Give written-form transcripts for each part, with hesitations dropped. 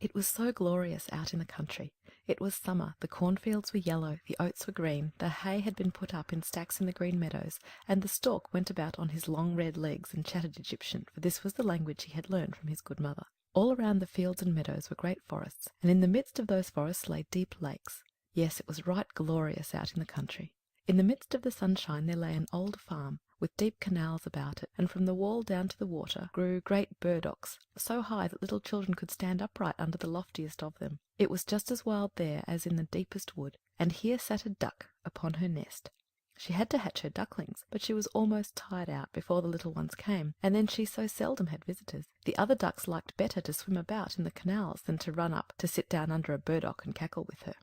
It was so glorious out in the country. It was summer, the cornfields were yellow, the oats were green, the hay had been put up in stacks in the green meadows, and the stork went about on his long red legs and chattered Egyptian, for this was the language he had learned from his good mother. All around the fields and meadows were great forests, and in the midst of those forests lay deep lakes. Yes, it was right glorious out in the country. In the midst of the sunshine there lay an old farm, with deep canals about it, and from the wall down to the water grew great burdocks, so high that little children could stand upright under the loftiest of them. It was just as wild there as in the deepest wood, and here sat a duck upon her nest. She had to hatch her ducklings, but she was almost tired out before the little ones came, and then she so seldom had visitors. The other ducks liked better to swim about in the canals than to run up to sit down under a burdock and cackle with her.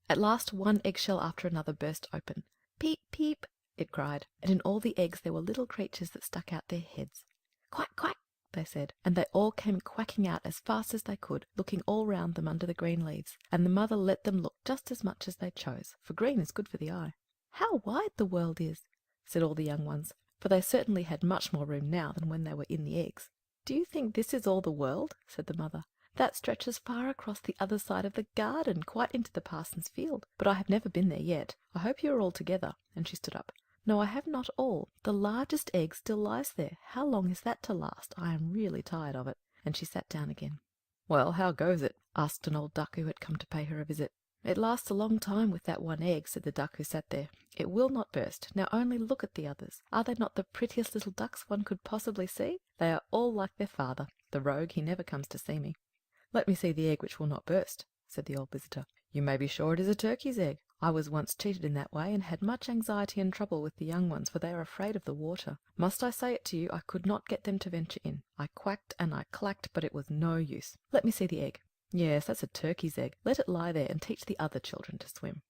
At last one eggshell after another burst open. "Peep, peep!" it cried, and in all the eggs there were little creatures that stuck out their heads. "Quack, quack!" they said, and they all came quacking out as fast as they could, looking all round them under the green leaves, and the mother let them look just as much as they chose, for green is good for the eye. "How wide the world is!" said all the young ones, for they certainly had much more room now than when they were in the eggs. "Do you think this is all the world?" said the mother. "That stretches far across the other side of the garden, quite into the parson's field. But I have never been there yet. I hope you are all together." And she stood up. "No, I have not all. The largest egg still lies there. How long is that to last? I am really tired of it." And she sat down again. "Well, how goes it?" asked an old duck who had come to pay her a visit. "It lasts a long time with that one egg," said the duck who sat there. "It will not burst. Now only look at the others. Are they not the prettiest little ducks one could possibly see? They are all like their father. The rogue, he never comes to see me." "Let me see the egg which will not burst," said the old visitor. "You may be sure it is a turkey's egg. I was once cheated in that way, and had much anxiety and trouble with the young ones, for they are afraid of the water. Must I say it to you, I could not get them to venture in. I quacked and I clacked, but it was no use. Let me see the egg. Yes, that's a turkey's egg. Let it lie there, and teach the other children to swim."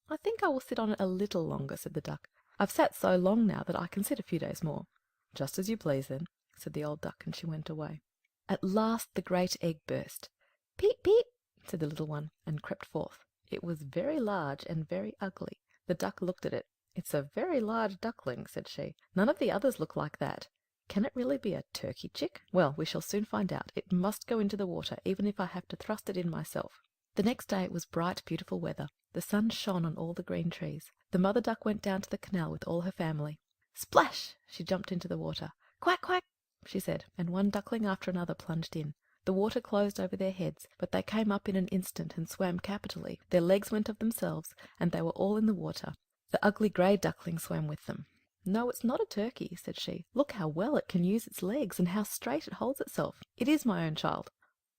"I think I will sit on it a little longer," said the duck. "I've sat so long now that I can sit a few days more." "Just as you please, then," said the old duck, and she went away. At last the great egg burst. "Peep, peep!" said the little one, and crept forth. It was very large and very ugly. The duck looked at it. "It's a very large duckling," said she. "None of the others look like that. Can it really be a turkey chick? Well, we shall soon find out. It must go into the water, even if I have to thrust it in myself." The next day it was bright, beautiful weather. The sun shone on all the green trees. The mother duck went down to the canal with all her family. Splash! She jumped into the water. "Quack, quack!" she said, and one duckling after another plunged in. The water closed over their heads, but they came up in an instant and swam capitally. Their legs went of themselves, and they were all in the water. The ugly grey duckling swam with them. "No, it's not a turkey," said she. "Look how well it can use its legs, and how straight it holds itself. It is my own child.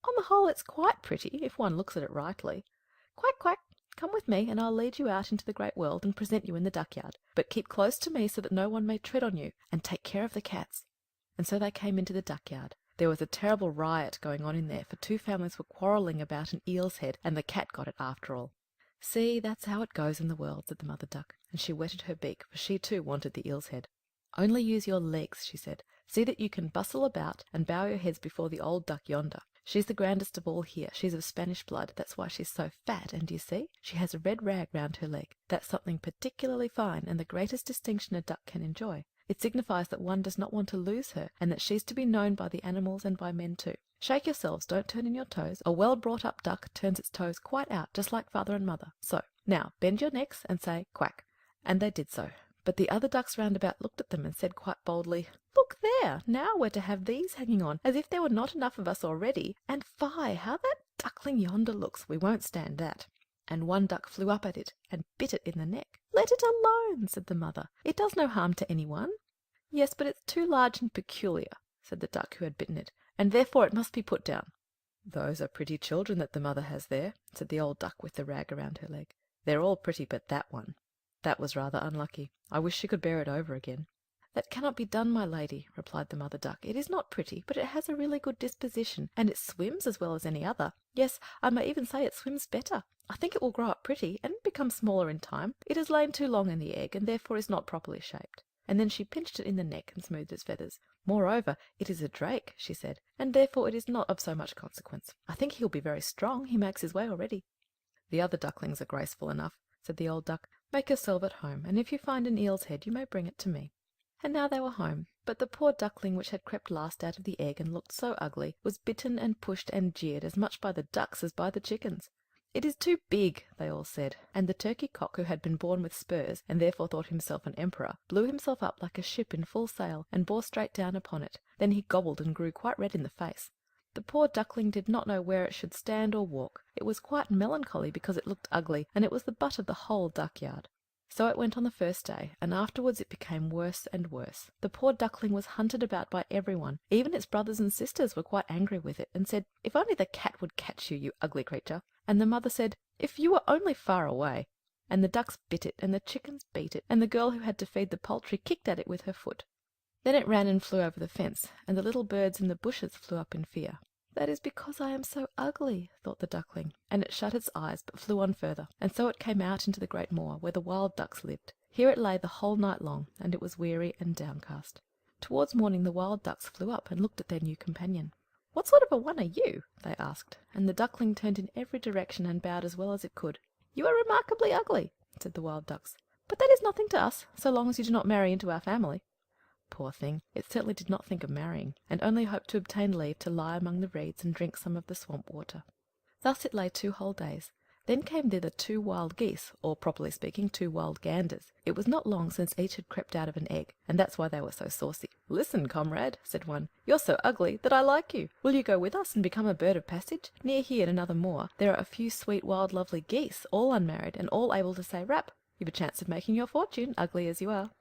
On the whole, it's quite pretty, if one looks at it rightly. Quack, quack! Come with me, and I'll lead you out into the great world, and present you in the duckyard. But keep close to me, so that no one may tread on you, and take care of the cats." And so they came into the duckyard. There was a terrible riot going on in there, for two families were quarrelling about an eel's head, and the cat got it after all. "See, that's how it goes in the world," said the mother duck, and she wetted her beak, for she too wanted the eel's head. "Only use your legs," she said. "See that you can bustle about, and bow your heads before the old duck yonder. She's the grandest of all here. She's of Spanish blood. That's why she's so fat, and, do you see, she has a red rag round her leg. That's something particularly fine, and the greatest distinction a duck can enjoy. It signifies that one does not want to lose her, and that she's to be known by the animals and by men too. Shake yourselves, don't turn in your toes. A well brought up duck turns its toes quite out, just like father and mother. So, now bend your necks and say quack." And they did so. But the other ducks round about looked at them and said quite boldly, "Look there! Now we're to have these hanging on, as if there were not enough of us already. And fie, how that duckling yonder looks! We won't stand that." And one duck flew up at it and bit it in the neck. "Let it alone," said the mother. "It does no harm to anyone." "Yes, but it's too large and peculiar," said the duck who had bitten it, "and therefore it must be put down." "Those are pretty children that the mother has there," said the old duck with the rag around her leg. "They're all pretty but that one. That was rather unlucky. I wish she could bear it over again." "That cannot be done, my lady," replied the mother duck. "It is not pretty, but it has a really good disposition, and it swims as well as any other. Yes, I may even say it swims better. I think it will grow up pretty, and become smaller in time. It has lain too long in the egg, and therefore is not properly shaped." And then she pinched it in the neck and smoothed its feathers. "Moreover, it is a drake," she said, "and therefore it is not of so much consequence. I think he'll be very strong. He makes his way already." "The other ducklings are graceful enough," said the old duck. "Make yourself at home, and if you find an eel's head you may bring it to me." And now they were home, But the poor duckling, which had crept last out of the egg and looked so ugly, was bitten and pushed and jeered as much by the ducks as by the chickens. "It is too big," they all said, and the turkey cock, who had been born with spurs, and therefore thought himself an emperor, blew himself up like a ship in full sail, and bore straight down upon it. Then he gobbled and grew quite red in the face. The poor duckling did not know where it should stand or walk. It was quite melancholy because it looked ugly, and it was the butt of the whole duck-yard. So it went on the first day, and afterwards it became worse and worse. The poor duckling was hunted about by everyone. Even its brothers and sisters were quite angry with it, and said, "If only the cat would catch you, you ugly creature." And the mother said, "If you were only far away." And the ducks bit it, and the chickens beat it, and the girl who had to feed the poultry kicked at it with her foot. Then it ran and flew over the fence, and the little birds in the bushes flew up in fear. "That is because I am so ugly," thought the duckling, and it shut its eyes, but flew on further, and so it came out into the great moor, where the wild ducks lived. Here it lay the whole night long, and it was weary and downcast. Towards morning the wild ducks flew up and looked at their new companion. "What sort of a one are you?" they asked, and the duckling turned in every direction and bowed as well as it could. "You are remarkably ugly," said the wild ducks, "but that is nothing to us, so long as you do not marry into our family." Poor thing, it certainly did not think of marrying, and only hoped to obtain leave to lie among the reeds and drink some of the swamp water. Thus it lay 2 whole days. Then came thither 2 wild geese, or, properly speaking, 2 wild ganders. It was not long since each had crept out of an egg, and that's why they were so saucy. "Listen, comrade," said one, "you're so ugly that I like you. Will you go with us and become a bird of passage? Near here, in another moor, there are a few sweet, wild, lovely geese, all unmarried, and all able to say rap. You've a chance of making your fortune, ugly as you are."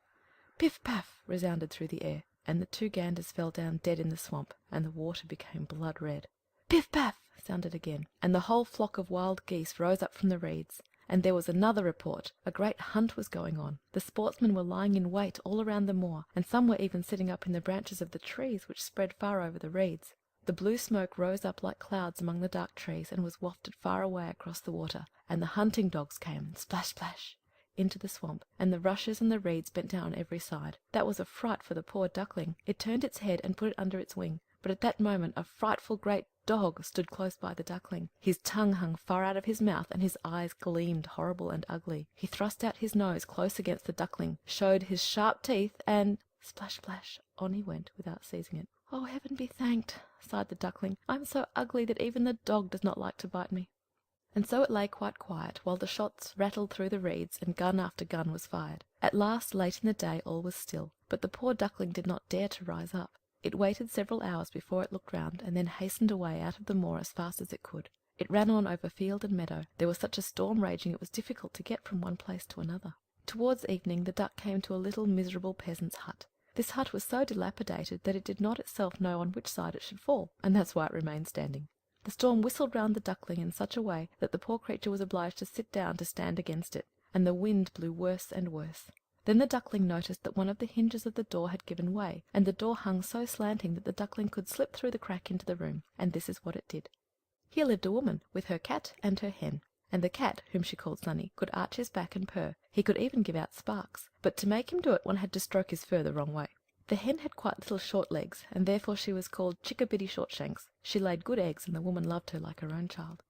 Piff paff resounded through the air, and the 2 ganders fell down dead in the swamp, and the water became blood red. Piff paff sounded again, and the whole flock of wild geese rose up from the reeds. And there was another report. A great hunt was going on. The sportsmen were lying in wait all around the moor, and some were even sitting up in the branches of the trees, which spread far over the reeds. The blue smoke rose up like clouds among the dark trees, and was wafted far away across the water. And the hunting dogs came, splash, splash, into the swamp, and the rushes and the reeds bent down on every side. That was a fright for the poor duckling. It turned its head and put it under its wing. But at that moment a frightful great dog stood close by the duckling. His tongue hung far out of his mouth, and his eyes gleamed horrible and ugly. He thrust out his nose close against the duckling, showed his sharp teeth, and splash, splash, on he went without seizing it. "Oh, heaven be thanked," sighed the duckling. "I am so ugly that even the dog does not like to bite me." And so it lay quite quiet, while the shots rattled through the reeds, and gun after gun was fired. At last, late in the day, all was still, but the poor duckling did not dare to rise up. It waited several hours before it looked round, and then hastened away out of the moor as fast as it could. It ran on over field and meadow. There was such a storm raging it was difficult to get from one place to another. Towards evening the duck came to a little miserable peasant's hut. This hut was so dilapidated that it did not itself know on which side it should fall, and that's why it remained standing. The storm whistled round the duckling in such a way that the poor creature was obliged to sit down to stand against it, and the wind blew worse and worse. Then the duckling noticed that one of the hinges of the door had given way, and the door hung so slanting that the duckling could slip through the crack into the room, and this is what it did. Here lived a woman, with her cat and her hen, and the cat, whom she called Sunny, could arch his back and purr. He could even give out sparks, but to make him do it one had to stroke his fur the wrong way. The hen had quite little short legs, and therefore she was called Chickabiddy Shortshanks. She laid good eggs, and the woman loved her like her own child.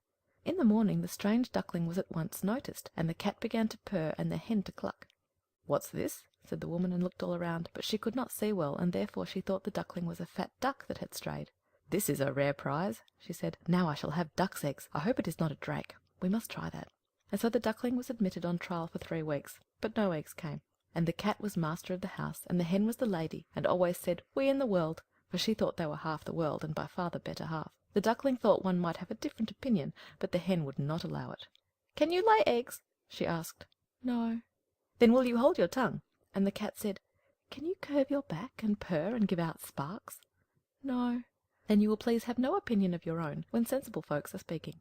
In the morning the strange duckling was at once noticed, and the cat began to purr and the hen to cluck. "What's this?" said the woman, and looked all around, but she could not see well, and therefore she thought the duckling was a fat duck that had strayed. "This is a rare prize," she said. "Now I shall have duck's eggs. I hope it is not a drake. We must try that." And so the duckling was admitted on trial for 3 weeks, but no eggs came. And the cat was master of the house, and the hen was the lady, and always said, "We in the world," for she thought they were half the world, and by far the better half. The duckling thought one might have a different opinion, but the hen would not allow it. "Can you lay eggs?" she asked. "No." "Then will you hold your tongue?" And the cat said, "Can you curve your back and purr and give out sparks?" "No." "Then you will please have no opinion of your own when sensible folks are speaking."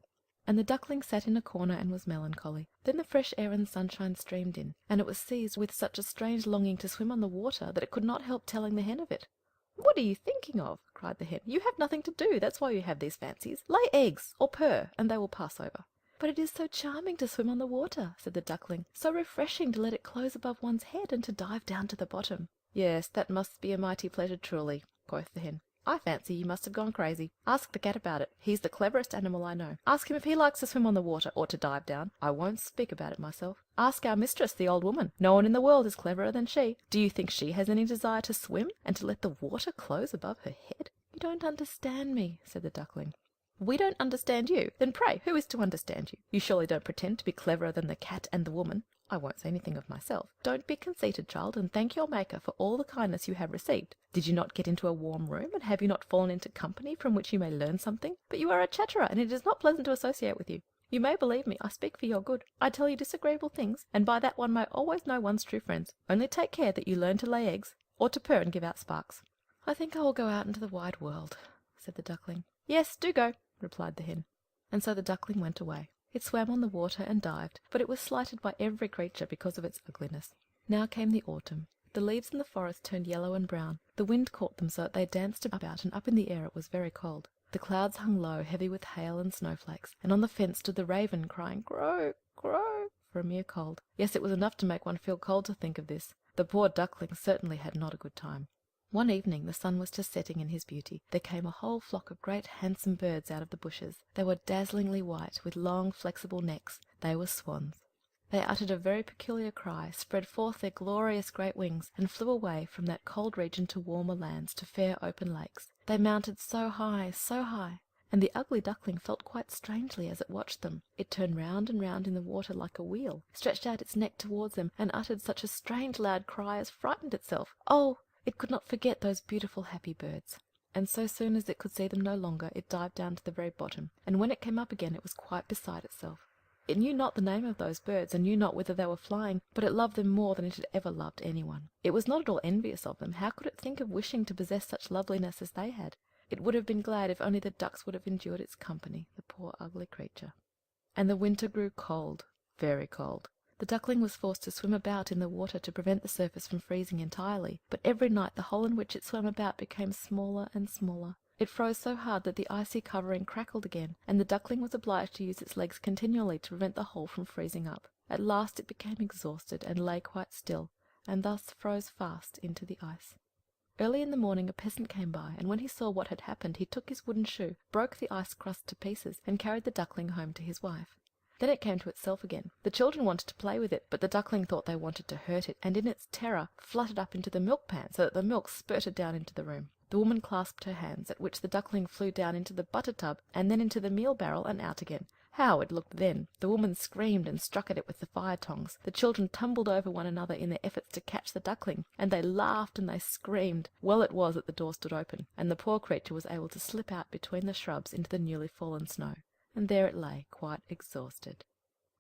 And the duckling sat in a corner and was melancholy. Then the fresh air and sunshine streamed in, and it was seized with such a strange longing to swim on the water that it could not help telling the hen of it. "What are you thinking of?" cried the hen. "You have nothing to do, that's why you have these fancies. Lay eggs, or purr, and they will pass over." "But it is so charming to swim on the water," said the duckling. "So refreshing to let it close above one's head and to dive down to the bottom." "Yes, that must be a mighty pleasure truly," quoth the hen. I fancy you must have gone crazy. Ask the cat about it. He's the cleverest animal I know. Ask him if he likes to swim on the water or to dive down. I won't speak about it myself. Ask our mistress, the old woman. No one in the world is cleverer than she. Do you think she has any desire to swim and to let the water close above her head? You don't understand me, said the duckling. We don't understand you. Then pray, who is to understand you? You surely don't pretend to be cleverer than the cat and the woman. I won't say anything of myself. Don't be conceited, child, and thank your Maker for all the kindness you have received. Did you not get into a warm room, and have you not fallen into company from which you may learn something? But you are a chatterer, and it is not pleasant to associate with you. You may believe me, I speak for your good. I tell you disagreeable things, and by that one may always know one's true friends. Only take care that you learn to lay eggs, or to purr and give out sparks. I think I will go out into the wide world, said the duckling. Yes, do go, replied the hen. And so the duckling went away. It swam on the water and dived, but it was slighted by every creature because of its ugliness. Now came the autumn. The leaves in the forest turned yellow and brown. The wind caught them so that they danced about, and up in the air it was very cold. The clouds hung low, heavy with hail and snowflakes, and on the fence stood the raven, crying, "Croak, croak," for a mere cold. Yes, it was enough to make one feel cold to think of this. The poor duckling certainly had not a good time. One evening the sun was just setting in his beauty. There came a whole flock of great handsome birds out of the bushes. They were dazzlingly white, with long flexible necks. They were swans. They uttered a very peculiar cry, spread forth their glorious great wings, and flew away from that cold region to warmer lands, to fair open lakes. They mounted so high, and the ugly duckling felt quite strangely as it watched them. It turned round and round in the water like a wheel, stretched out its neck towards them, and uttered such a strange loud cry as frightened itself. Oh! It could not forget those beautiful happy birds. And so soon as it could see them no longer, it dived down to the very bottom, and when it came up again it was quite beside itself. It knew not the name of those birds, and knew not whither they were flying, but it loved them more than it had ever loved anyone. It was not at all envious of them. How could it think of wishing to possess such loveliness as they had? It would have been glad if only the ducks would have endured its company, the poor ugly creature. And the winter grew cold, very cold. The duckling was forced to swim about in the water to prevent the surface from freezing entirely, but every night the hole in which it swam about became smaller and smaller. It froze so hard that the icy covering crackled again, and the duckling was obliged to use its legs continually to prevent the hole from freezing up. At last it became exhausted, and lay quite still, and thus froze fast into the ice. Early in the morning a peasant came by, and when he saw what had happened he took his wooden shoe, broke the ice crust to pieces, and carried the duckling home to his wife. Then it came to itself again. The children wanted to play with it, but the duckling thought they wanted to hurt it, and in its terror fluttered up into the milk pan, so that the milk spurted down into the room. The woman clasped her hands, at which the duckling flew down into the butter tub, and then into the meal barrel, and out again. How it looked then! The woman screamed and struck at it with the fire tongs. The children tumbled over one another in their efforts to catch the duckling, and they laughed and they screamed. Well it was that the door stood open, and the poor creature was able to slip out between the shrubs into the newly fallen snow. And there it lay, quite exhausted.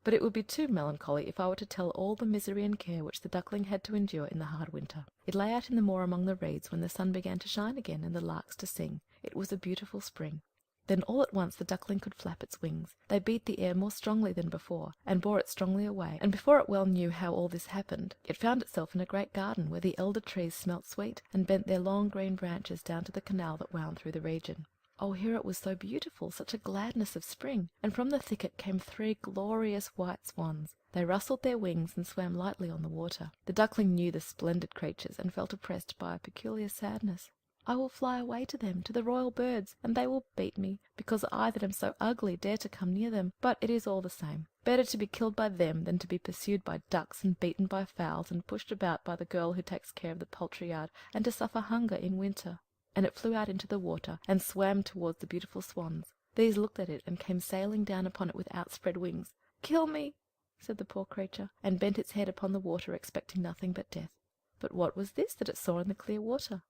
But it would be too melancholy if I were to tell all the misery and care which the duckling had to endure in the hard winter. It lay out in the moor among the reeds when the sun began to shine again and the larks to sing. It was a beautiful spring. Then all at once the duckling could flap its wings. They beat the air more strongly than before, and bore it strongly away, and before it well knew how all this happened, it found itself in a great garden, where the elder trees smelt sweet, and bent their long green branches down to the canal that wound through the region. Oh, here it was so beautiful, such a gladness of spring! And from the thicket came 3 glorious white swans. They rustled their wings and swam lightly on the water. The duckling knew the splendid creatures, and felt oppressed by a peculiar sadness. I will fly away to them, to the royal birds, and they will beat me, because I that am so ugly dare to come near them. But it is all the same. Better to be killed by them than to be pursued by ducks, and beaten by fowls, and pushed about by the girl who takes care of the poultry yard, and to suffer hunger in winter. And it flew out into the water, and swam towards the beautiful swans. These looked at it, and came sailing down upon it with outspread wings. "Kill me," said the poor creature, and bent its head upon the water, expecting nothing but death. But what was this that it saw in the clear water?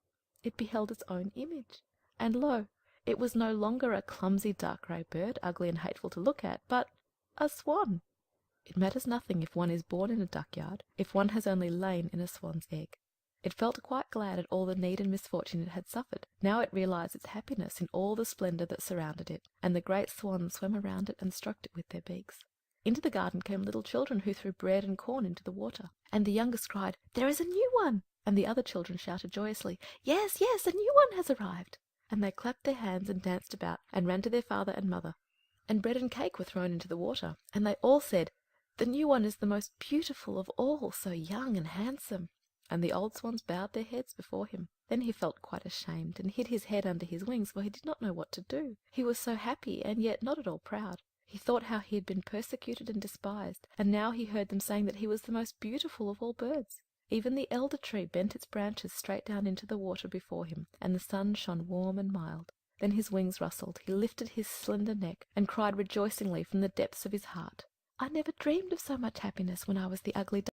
It beheld its own image, and lo! it was no longer a clumsy dark grey bird, ugly and hateful to look at, but a swan. It matters nothing if one is born in a duck-yard, if one has only lain in a swan's egg. It felt quite glad at all the need and misfortune it had suffered. Now it realized its happiness in all the splendor that surrounded it, and the great swans swam around it and stroked it with their beaks. Into the garden came little children who threw bread and corn into the water, and the youngest cried, "There is a new one!" And the other children shouted joyously, "Yes, yes, a new one has arrived!" And they clapped their hands and danced about, and ran to their father and mother. And bread and cake were thrown into the water, and they all said, "The new one is the most beautiful of all, so young and handsome." and the old swans bowed their heads before him. Then he felt quite ashamed, and hid his head under his wings, for he did not know what to do. He was so happy, and yet not at all proud. He thought how he had been persecuted and despised, and now he heard them saying that he was the most beautiful of all birds. Even the elder tree bent its branches straight down into the water before him, and the sun shone warm and mild. Then his wings rustled, he lifted his slender neck, and cried rejoicingly from the depths of his heart, "I never dreamed of so much happiness when I was the ugly duckling."